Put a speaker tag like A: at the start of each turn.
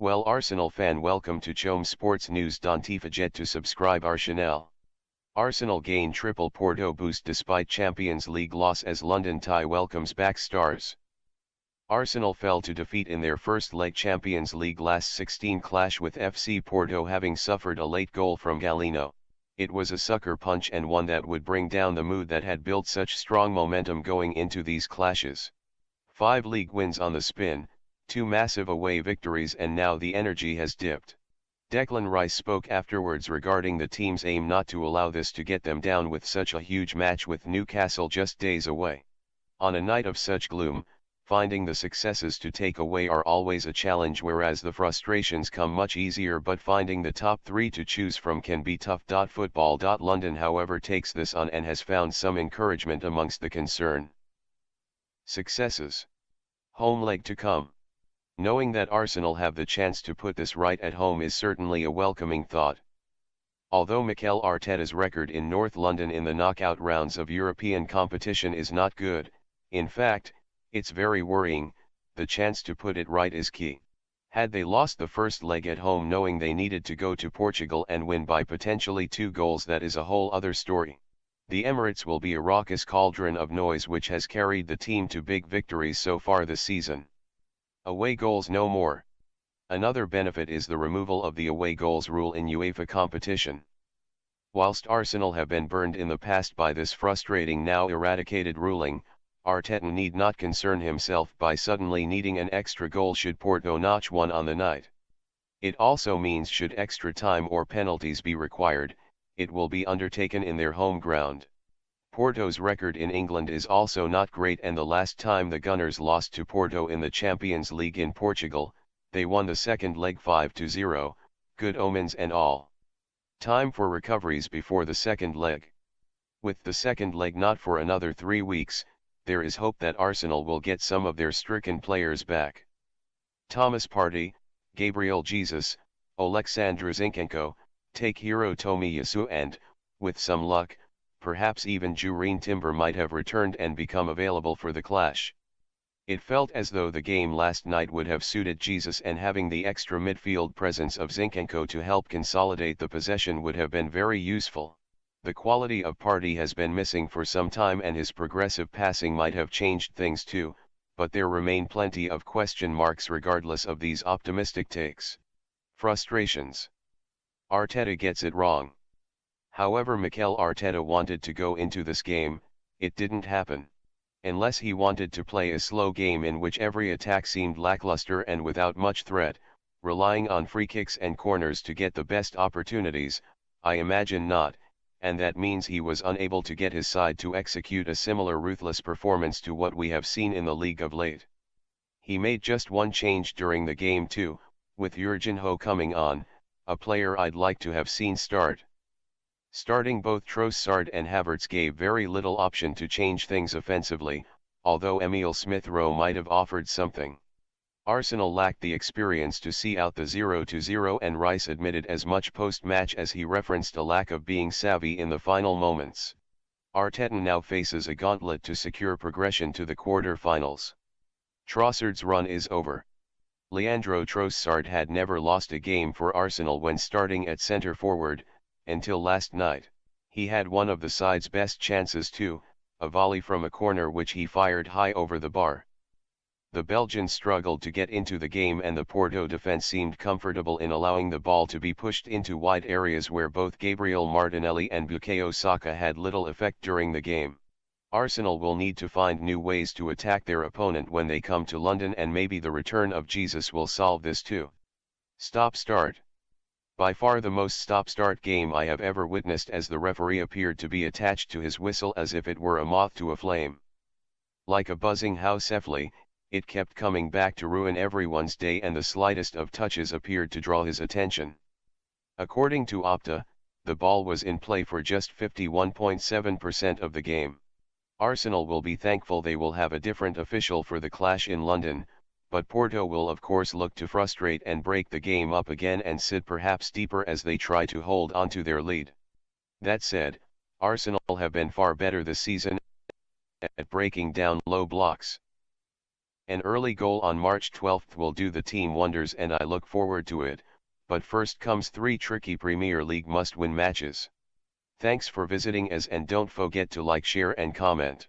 A: Well, Arsenal fan, welcome to Chom Sports News. Don't forget to subscribe our channel. Arsenal gain triple Porto boost despite Champions League loss as London tie welcomes back stars. Arsenal fell to defeat in their first leg Champions League last 16 clash with FC Porto, having suffered a late goal from Galeno. It was a sucker punch and one that would bring down the mood that had built such strong momentum going into these clashes. 5 league wins on the spin, 2 massive away victories, and now the energy has dipped. Declan Rice spoke afterwards regarding the team's aim not to allow this to get them down with such a huge match with Newcastle just days away. On a night of such gloom, finding the successes to take away are always a challenge, whereas the frustrations come much easier, but finding the top 3 to choose from can be tough. Football. London however takes this on and has found some encouragement amongst the concern. Successes. Home leg to come. Knowing that Arsenal have the chance to put this right at home is certainly a welcoming thought. Although Mikel Arteta's record in North London in the knockout rounds of European competition is not good, in fact, it's very worrying, the chance to put it right is key. Had they lost the first leg at home knowing they needed to go to Portugal and win by potentially 2 goals, that is a whole other story. The Emirates will be a raucous cauldron of noise which has carried the team to big victories so far this season. Away goals no more. Another benefit is the removal of the away goals rule in UEFA competition. Whilst Arsenal have been burned in the past by this frustrating now eradicated ruling, Arteta need not concern himself by suddenly needing an extra goal should Porto notch one on the night. It also means should extra time or penalties be required, it will be undertaken in their home ground. Porto's record in England is also not great, and the last time the Gunners lost to Porto in the Champions League in Portugal, they won the second leg 5-0, good omens and all. Time for recoveries before the second leg. With the second leg not for another 3 weeks, there is hope that Arsenal will get some of their stricken players back. Thomas Partey, Gabriel Jesus, Oleksandr Zinchenko, Takehiro Tomiyasu and, with some luck, perhaps even Jurrien Timber might have returned and become available for the clash. It felt as though the game last night would have suited Jesus, and having the extra midfield presence of Zinchenko to help consolidate the possession would have been very useful. The quality of Partey has been missing for some time, and his progressive passing might have changed things too, but there remain plenty of question marks regardless of these optimistic takes. Frustrations. Arteta gets it wrong. However Mikel Arteta wanted to go into this game, it didn't happen. Unless he wanted to play a slow game in which every attack seemed lackluster and without much threat, relying on free kicks and corners to get the best opportunities, I imagine not, and that means he was unable to get his side to execute a similar ruthless performance to what we have seen in the league of late. He made just one change during the game too, with Jorginho coming on, a player I'd like to have seen start. Starting both Trossard and Havertz gave very little option to change things offensively, although Emile Smith-Rowe might have offered something. Arsenal lacked the experience to see out the 0-0, and Rice admitted as much post-match as he referenced a lack of being savvy in the final moments. Arteta now faces a gauntlet to secure progression to the quarter-finals. Trossard's run is over. Leandro Trossard had never lost a game for Arsenal when starting at centre-forward, until last night. He had one of the side's best chances too, a volley from a corner which he fired high over the bar. The Belgian struggled to get into the game, and the Porto defence seemed comfortable in allowing the ball to be pushed into wide areas where both Gabriel Martinelli and Bukayo Saka had little effect during the game. Arsenal will need to find new ways to attack their opponent when they come to London, and maybe the return of Jesus will solve this too. Stop-start. By far the most stop-start game I have ever witnessed, as the referee appeared to be attached to his whistle as if it were a moth to a flame. Like a buzzing house effley, it kept coming back to ruin everyone's day, and the slightest of touches appeared to draw his attention. According to Opta, the ball was in play for just 51.7% of the game. Arsenal will be thankful they will have a different official for the clash in London, but Porto will of course look to frustrate and break the game up again and sit perhaps deeper as they try to hold onto their lead. That said, Arsenal have been far better this season at breaking down low blocks. An early goal on March 12 will do the team wonders and I look forward to it, but first comes 3 tricky Premier League must-win matches. Thanks for visiting us and don't forget to like, share and comment.